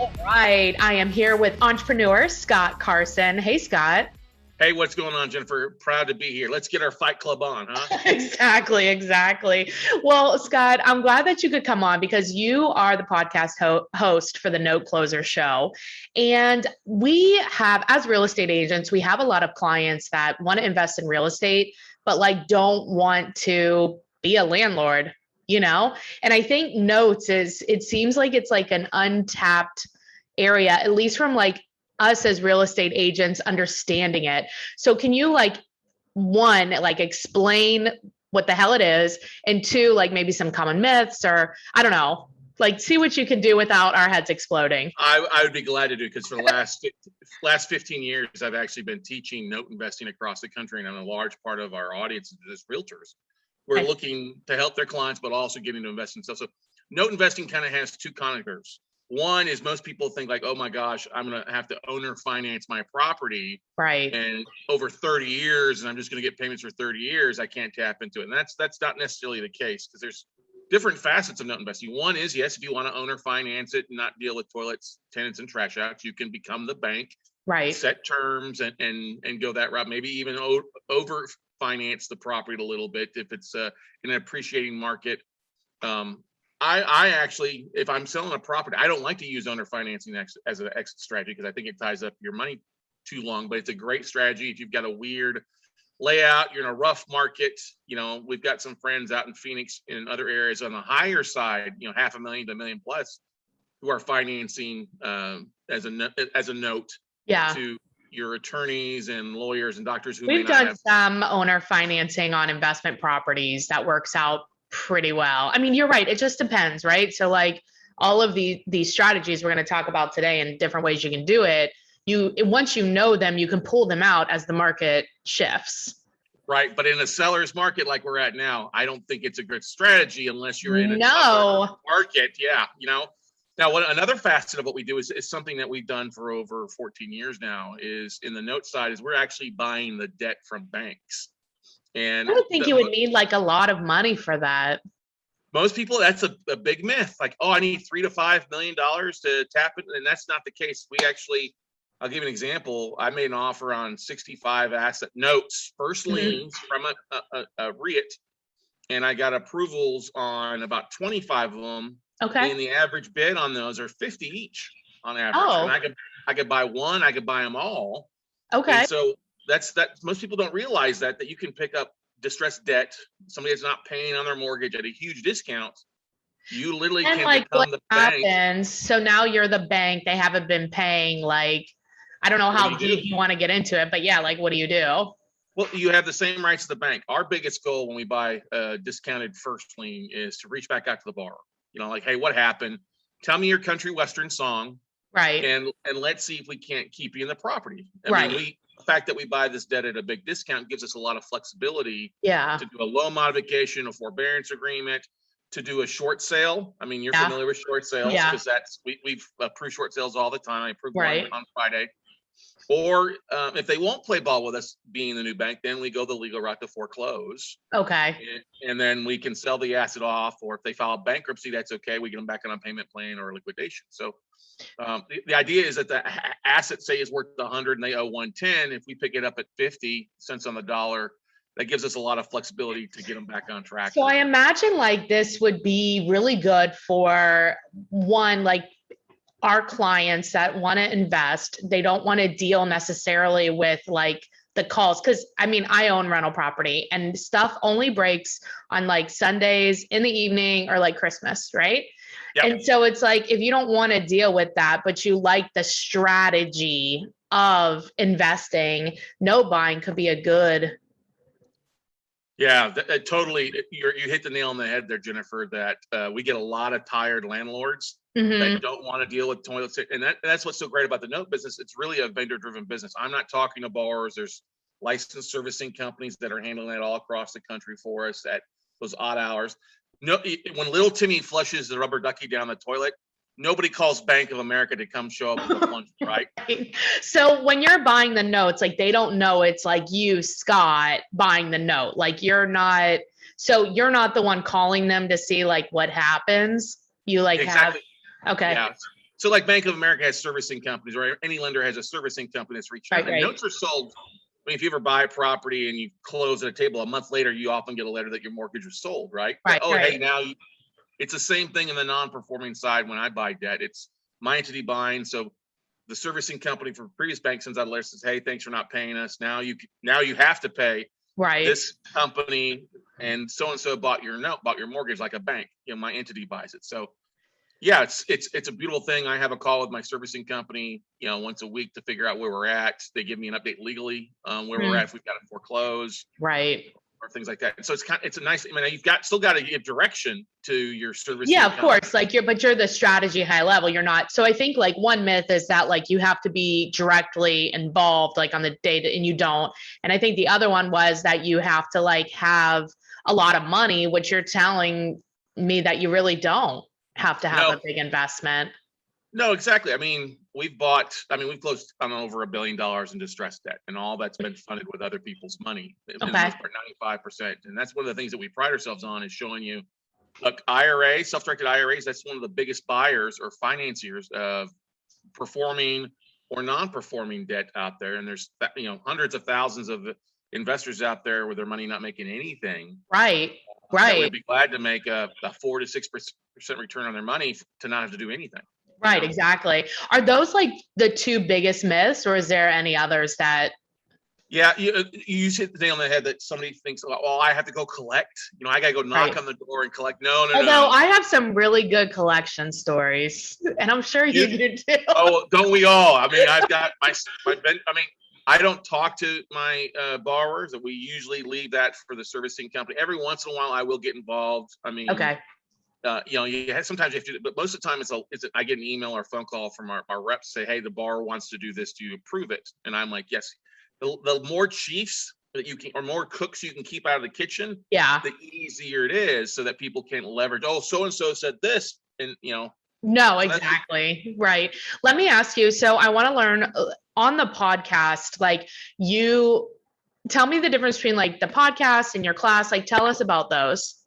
All right. I am here with entrepreneur Scott Carson. Hey, Scott. Hey, what's going on, Jennifer? Proud to be here. Let's get our fight club on, huh? Exactly. Well, Scott, I'm glad that you could come on because you are the podcast host for the Note Closer show. And we have, as real estate agents, we have a lot of clients that want to invest in real estate, but like don't want to be a landlord, you know? And I think notes it seems like it's like an untapped area, at least from like us as real estate agents understanding it. So can you one, like explain what the hell it is, and two, like maybe some common myths, or I don't know, like see what you can do without our heads exploding. I would be glad to do, because for the last 15 years, I've actually been teaching note investing across the country, and a large part of our audience is realtors. We're looking to help their clients, but also getting to invest in stuff. So note investing kind of has two contours. One is most people think like, oh my gosh, I'm going to have to owner finance my property. Right. And over 30 years, and I'm just going to get payments for 30 years, I can't tap into it. And that's not necessarily the case, because there's different facets of note investing. One is, yes, if you want to owner finance it and not deal with toilets, tenants, and trash outs, you can become the bank, right, set terms and go that route. Maybe even over finance the property a little bit if it's in an appreciating market. I actually, if I'm selling a property, I don't like to use owner financing as an exit strategy, because I think it ties up your money too long. But it's a great strategy if you've got a weird layout, you're in a rough market. We've got some friends out in Phoenix and other areas on the higher side, $500,000 to $1 million plus, who are financing as a note to your attorneys and lawyers and doctors who we've done some owner financing on investment properties that works out pretty well. I mean, you're right. It just depends, right? So like all of these strategies we're going to talk about today and different ways you can do it, once you know them, you can pull them out as the market shifts. Right. But in a seller's market like we're at now, I don't think it's a good strategy unless you're in a market. Yeah. Now, another facet of what we do is something that we've done for over 14 years now, is in the note side, is we're actually buying the debt from banks. And I would think you would need like a lot of money for that. Most people, that's a big myth. Like, oh, I need $3 to $5 million to tap it. And that's not the case. I'll give you an example. I made an offer on 65 asset notes, first liens from a REIT, and I got approvals on about 25 of them. Okay. And the average bid on those are 50 each on average. Oh. And I could buy one, I could buy them all. Okay. And so that's most people don't realize that you can pick up distressed debt, somebody that's not paying on their mortgage at a huge discount. You literally can become the bank. So now you're the bank. They haven't been paying. Like, I don't know how deep you want to get into it, but yeah, like, what do you do? Well, you have the same rights as the bank. Our biggest goal when we buy a discounted first lien is to reach back out to the borrower. Like, hey, what happened? Tell me your country western song. Right. And let's see if we can't keep you in the property. I mean, the fact that we buy this debt at a big discount gives us a lot of flexibility to do a loan modification, a forbearance agreement, to do a short sale. I mean, you're familiar with short sales, because we've approved short sales all the time. I approved one on Friday. Or if they won't play ball with us being the new bank, then we go the legal route to foreclose. Okay. And then we can sell the asset off, or if they file bankruptcy, that's okay. We get them back on a payment plan or liquidation. So the idea is that the asset, say, is worth 100 and they owe 110. If we pick it up at 50 cents on the dollar, that gives us a lot of flexibility to get them back on track. So I imagine like this would be really good for one, like our clients that want to invest. They don't want to deal necessarily with like the calls. Cause I mean, I own rental property and stuff only breaks on like Sundays in the evening or like Christmas. Right. Yep. And so it's like, if you don't want to deal with that, but you like the strategy of investing, note buying could be a good. Yeah, totally. You hit the nail on the head there, Jennifer, that we get a lot of tired landlords that don't want to deal with toilets. And that's what's so great about the note business. It's really a vendor-driven business. I'm not talking to borrowers. There's licensed servicing companies that are handling that all across the country for us at those odd hours. No, when little Timmy flushes the rubber ducky down the toilet, nobody calls Bank of America to come show up with the plunge, right? So when you're buying the notes, like they don't know it's like you, Scott, buying the note. Like you're not the one calling them to see like what happens. You like exactly. have, okay. Yeah. So like Bank of America has servicing companies, or any lender has a servicing company that's returning. Right. Notes are sold. I mean, if you ever buy a property and you close at a table, a month later, you often get a letter that your mortgage was sold, right? Right. Oh, Right. hey, now it's the same thing in the non-performing side when I buy debt. It's my entity buying. So the servicing company for previous bank sends out a letter, says, hey, thanks for not paying us. Now you have to pay Right. this company, and so bought your mortgage like a bank. My entity buys it. So yeah, it's a beautiful thing. I have a call with my servicing company, once a week to figure out where we're at. They give me an update legally where we're at, if we've got to foreclose, right, or things like that. So it's a nice. I mean, you've still got to give direction to your servicing. Yeah, of course. Like you're the strategy high level. You're not. So I think like one myth is that like you have to be directly involved like on the data, and you don't. And I think the other one was that you have to like have a lot of money, which you're telling me that you really don't have to have a big investment. No, exactly. I mean, we've closed on over $1 billion in distressed debt, and all that's been funded with other people's money. For the most part, 95%. And that's one of the things that we pride ourselves on, is showing you, look, self-directed IRAs, that's one of the biggest buyers or financiers of performing or non-performing debt out there. And there's, hundreds of thousands of investors out there with their money not making anything. Right. That would be glad to make a 4 to 6% return on their money to not have to do anything. Right, exactly. Are those like the two biggest myths, or is there any others that? Yeah, you hit the nail on the head that somebody thinks, well, I have to go collect. I got to go knock on the door and collect. No. Although I have some really good collection stories, and I'm sure you do too. Oh, don't we all? I mean, I've got I don't talk to my borrowers. We usually leave that for the servicing company. Every once in a while, I will get involved. I mean, okay. Sometimes you have to, but most of the time I get an email or a phone call from our reps, say, hey, the borrower wants to do this. Do you approve it? And I'm like, yes. The more chiefs that you can, or more cooks you can keep out of the kitchen, the easier it is, so that people can leverage. Oh, so-and-so said this, and No, exactly. Right. Let me ask you. So I want to learn on the podcast, like you tell me the difference between like the podcast and your class. Like, tell us about those.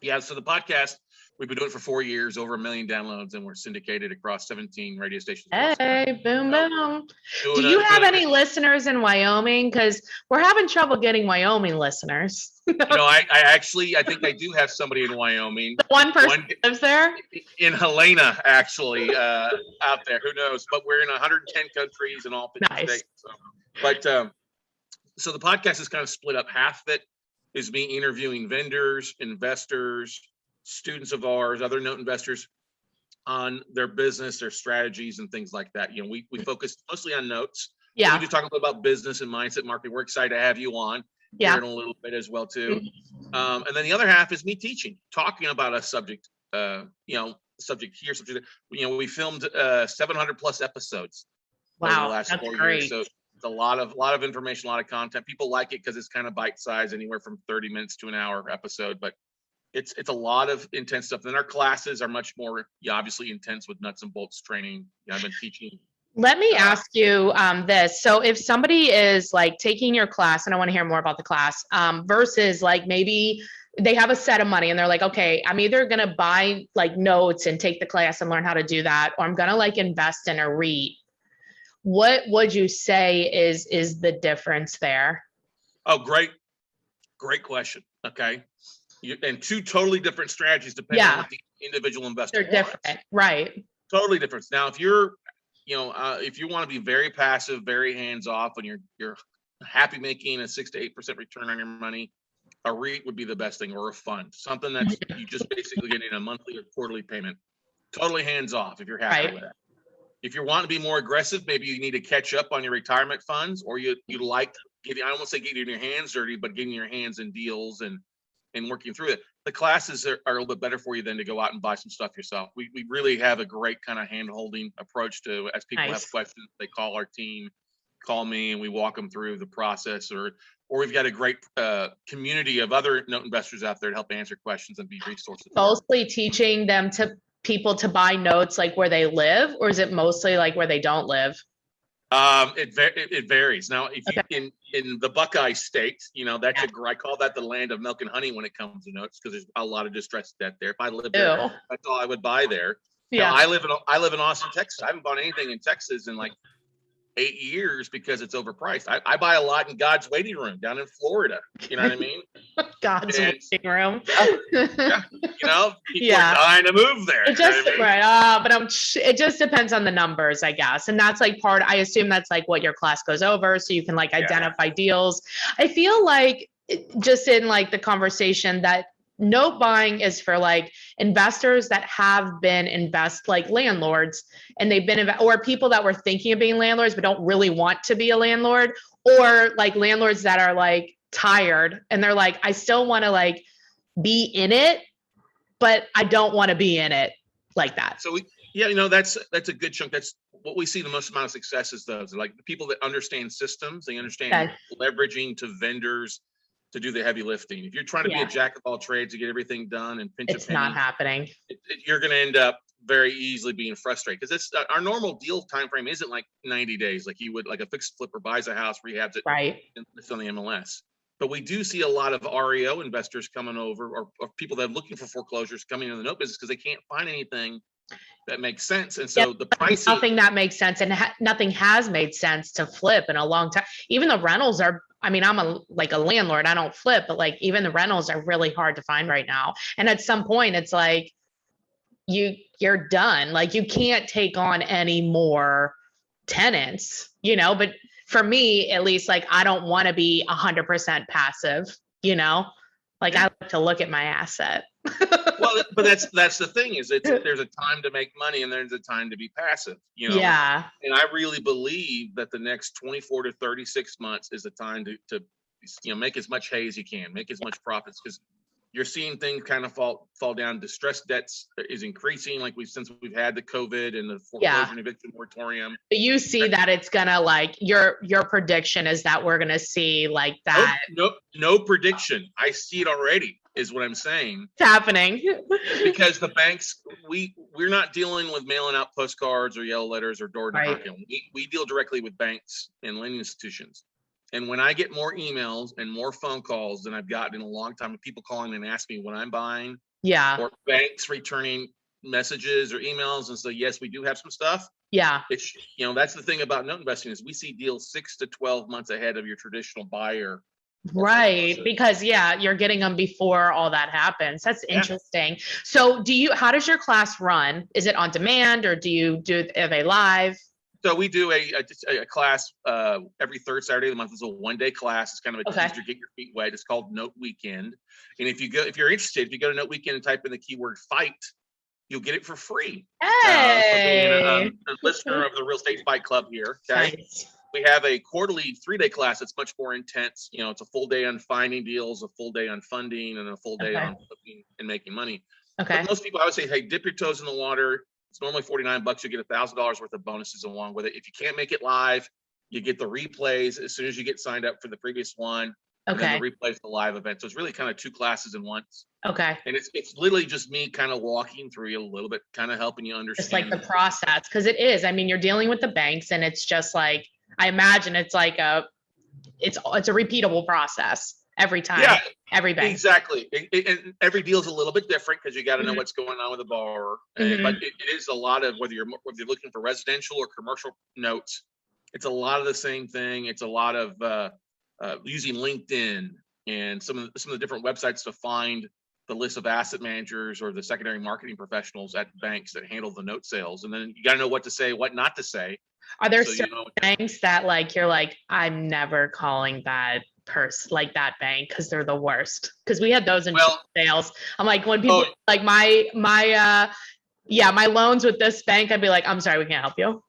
Yeah. So the podcast, we've been doing it for 4 years, over 1 million downloads, and we're syndicated across 17 radio stations. Hey, boom, boom. Do you have any listeners in Wyoming? Because we're having trouble getting Wyoming listeners. I think I do have somebody in Wyoming. One person lives there? In Helena, actually, out there. Who knows? But we're in 110 countries and all 50 states. So the podcast is kind of split up. Half of it is me interviewing vendors, investors, students of ours, other note investors, on their business, their strategies, and things like that. We focus mostly on notes. Yeah. We do talk a little about business and mindset marketing. We're excited to have you on here in a little bit as well too. And then the other half is me talking about a subject. Subject here, subject. We filmed 700 plus episodes. Over the last 4 years. So it's a lot of information, a lot of content. People like it because it's kind of bite size, anywhere from 30 minutes to an hour episode, but it's a lot of intense stuff. Then our classes are much more obviously intense with nuts and bolts training. I've been teaching. Let me ask you this. So if somebody is like taking your class, and I want to hear more about the class, versus like maybe they have a set of money and they're like, okay, I'm either going to buy like notes and take the class and learn how to do that, or I'm going to like invest in a REIT. What would you say is the difference there? Oh, great question. Okay. And two totally different strategies depending on what the individual investor wants. They're different, right? Totally different. Now, if you're, if you want to be very passive, very hands off, and you're happy making a 6 to 8% return on your money, a REIT would be the best thing, or a fund, something that's you just basically getting a monthly or quarterly payment. Totally hands off if you're happy with that. If you want to be more aggressive, maybe you need to catch up on your retirement funds, or you like getting, I don't want to say getting your hands dirty, but getting your hands in deals and working through it. The classes are a little bit better for you than to go out and buy some stuff yourself. We really have a great kind of hand-holding approach to, as people have questions, they call our team, call me, and we walk them through the process, or we've got a great community of other note investors out there to help answer questions and be resources. Mostly teaching them to people to buy notes like where they live, or is it mostly like where they don't live? It varies. Now, if you in the Buckeye State, that's I call that the land of milk and honey when it comes to notes, because there's a lot of distressed debt there. If I lived there, that's all I would buy there. Yeah. I live in Austin, Texas. I haven't bought anything in Texas in like 8 years because it's overpriced. I buy a lot in God's waiting room down in Florida. You know what I mean? God's And waiting room. yeah, people Yeah. are dying to move there. It just, you know what I mean? right. But it just depends on the numbers, I guess. And that's like I assume that's like what your class goes over. So you can like identify deals. I feel like just in like the conversation that note buying is for like investors that have been like landlords, and they've been, or people that were thinking of being landlords, but don't really want to be a landlord, or like landlords that are like tired and they're like, I still want to like be in it, but I don't want to be in it like that. So that's a good chunk. That's what we see the most amount of success is those, like the people that understand systems, they understand leveraging to vendors to do the heavy lifting. If you're trying to be a jack of all trades to get everything done and pinch it's a penny, not happening. You're going to end up very easily being frustrated, because it's our normal deal time frame isn't like 90 days like you would, like a fixed flipper buys a house, rehabs it, right? It's on the MLS. But we do see a lot of REO investors coming over, or people that are looking for foreclosures coming into the note business because they can't find anything that makes sense. And so the pricing, nothing that makes sense, and nothing has made sense to flip in a long time. Even the rentals are, I mean, I'm a landlord, I don't flip, but like even the rentals are really hard to find right now. And at some point it's like you're done. Like you can't take on any more tenants, but for me, at least, like I don't want to be 100% passive, like I like to look at my asset. Well, but that's the thing, is there's a time to make money and there's a time to be passive, Yeah. And I really believe that the next 24 to 36 months is the time to make as much hay as you can, make as much profits, because you're seeing things kind of fall down. Distressed debts is increasing, like since we've had the COVID and the foreclosure and eviction moratorium. But you see that it's gonna, like, your prediction is that we're gonna see like that. No prediction. I see it already, is what I'm saying. It's happening. Because the banks, we're not dealing with mailing out postcards or yellow letters or door knocking. We deal directly with banks and lending institutions. And when I get more emails and more phone calls than I've gotten in a long time, of people calling and asking me what I'm buying, or banks returning messages or emails and say, yes, we do have some stuff. It's, that's the thing about note investing, is we see deals 6 to 12 months ahead of your traditional buyer. Right. Because you're getting them before all that happens. That's interesting. So how does your class run? Is it on demand, or are they live? So we do a class every third Saturday of the month. It's a 1-day class. It's kind of a teaser, get your feet wet. It's called Note Weekend. And if you're interested, if you go to Note Weekend and type in the keyword fight, you'll get it for free. Hey, for being a listener of the Real Estate Fight Club here. Okay. Nice. We have a quarterly 3-day class that's much more intense. It's a full day on finding deals, a full day on funding, and a full day on flipping and making money. Okay. But most people, I would say, hey, dip your toes in the water. It's normally $49. You get $1,000 worth of bonuses along with it. If you can't make it live, you get the replays as soon as you get signed up for the previous one. And then the replays the live event. So it's really kind of 2 classes in once. Okay. And it's literally just me kind of walking through you a little bit, kind of helping you understand. It's like the process, because it is. I mean, you're dealing with the banks, and it's just like, I imagine it's like it's a repeatable process every time. Yeah, every bank. Exactly. And every deal is a little bit different, because you got to know what's going on with the borrower. But it is a lot of, whether you're looking for residential or commercial notes, it's a lot of the same thing. It's a lot of using LinkedIn and some of the different websites to find the list of asset managers or the secondary marketing professionals at banks that handle the note sales. And then you got to know what to say, what not to say. Are there certain banks that, like, you're like, I'm never calling that person, like that bank, because they're the worst? Because we had those in sales. I'm like, when people like my loans with this bank, I'd be like, I'm sorry, we can't help you.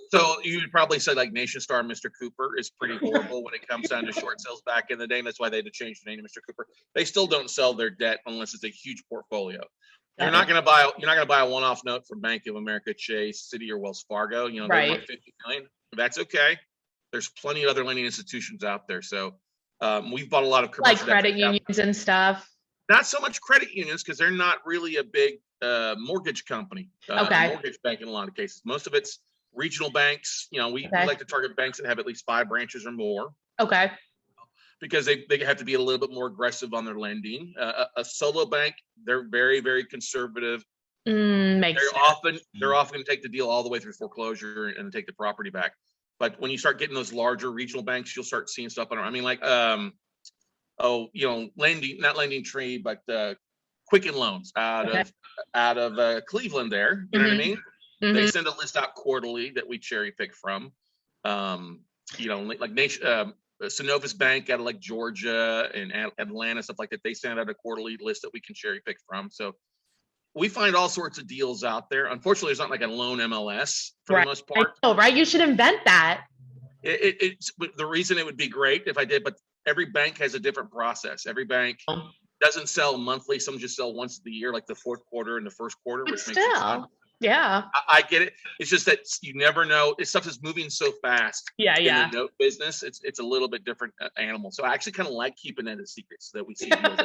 So you'd probably say like Nation Star, Mr. Cooper is pretty horrible when it comes down to short sales back in the day. That's why they had to change the name to Mr. Cooper. They still don't sell their debt unless it's a huge portfolio. You're not going to buy a one-off note from Bank of America, Chase, Citi, or Wells Fargo. They want 50 million. That's okay. There's plenty of other lending institutions out there. So we've bought a lot of commercial, like credit unions and stuff. Not so much credit unions, because they're not really a big mortgage company. Mortgage bank in a lot of cases. Most of it's regional banks. We like to target banks that have at least 5 branches or more. Okay. Because they have to be a little bit more aggressive on their lending. A solo bank, they're very, very conservative. Makes sense. They're often going to take the deal all the way through foreclosure and take the property back. But when you start getting those larger regional banks, you'll start seeing stuff on. I mean, like not Lending Tree, but Quicken Loans Okay. out of Cleveland. There, you know what I mean? They Mm-hmm. send a list out quarterly that we cherry pick from. Like Synovus Bank out of like Georgia and Atlanta, stuff like that. They send out a quarterly list that we can cherry pick from. So we find all sorts of deals out there. Unfortunately, there's not like a loan MLS for the most part. Oh, right. You should invent that. It's the reason it would be great if I did, but every bank has a different process. Every bank doesn't sell monthly. Some just sell once a year, like the fourth quarter and the first quarter, which makes it fun. Yeah. I get it. It's just that you never know. This stuff is moving so fast. Yeah. In the note business, it's a little bit different animal. So I actually kind of like keeping it a secret so that we see deals.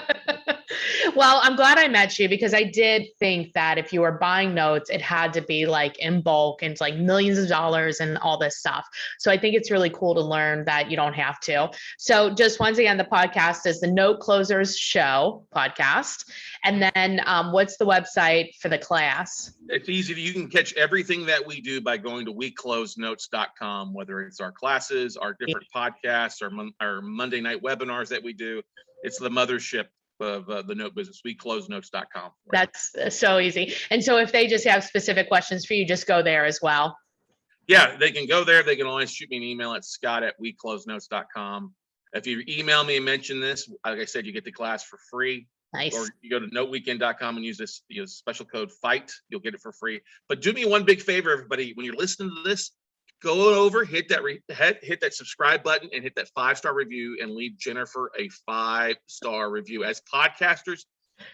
Well, I'm glad I met you because I did think that if you were buying notes, it had to be like in bulk and like millions of dollars and all this stuff. So I think it's really cool to learn that you don't have to. So just once again, the podcast is the Note Closers Show podcast. And then what's the website for the class? It's easy. You can catch everything that we do by going to weclosenotes.com, whether it's our classes, our different podcasts, our Monday night webinars that we do. It's the mothership of the note business, weclosenotes.com. That's so easy. And so if they just have specific questions for you, just go there as well. Yeah, they can go there. They can always shoot me an email at scott@weclosenotes.com. If you email me and mention this, like I said, you get the class for free. Nice. Or you go to noteweekend.com and use this special code FIGHT. You'll get it for free. But do me one big favor, everybody. When you're listening to this, go over, hit that subscribe button and hit that 5-star review and leave Jennifer a 5-star review. As podcasters,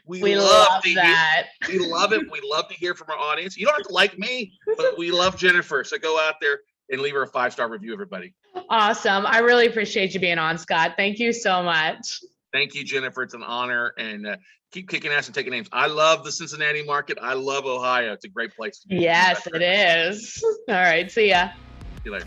we love that. We love it. We love to hear from our audience. You don't have to like me, but we love Jennifer. So go out there and leave her a 5-star review, everybody. Awesome. I really appreciate you being on, Scott. Thank you so much. Thank you, Jennifer. It's an honor, and keep kicking ass and taking names. I love the Cincinnati market. I love Ohio. It's a great place to be. Yes, it is. All right. See ya. See you later.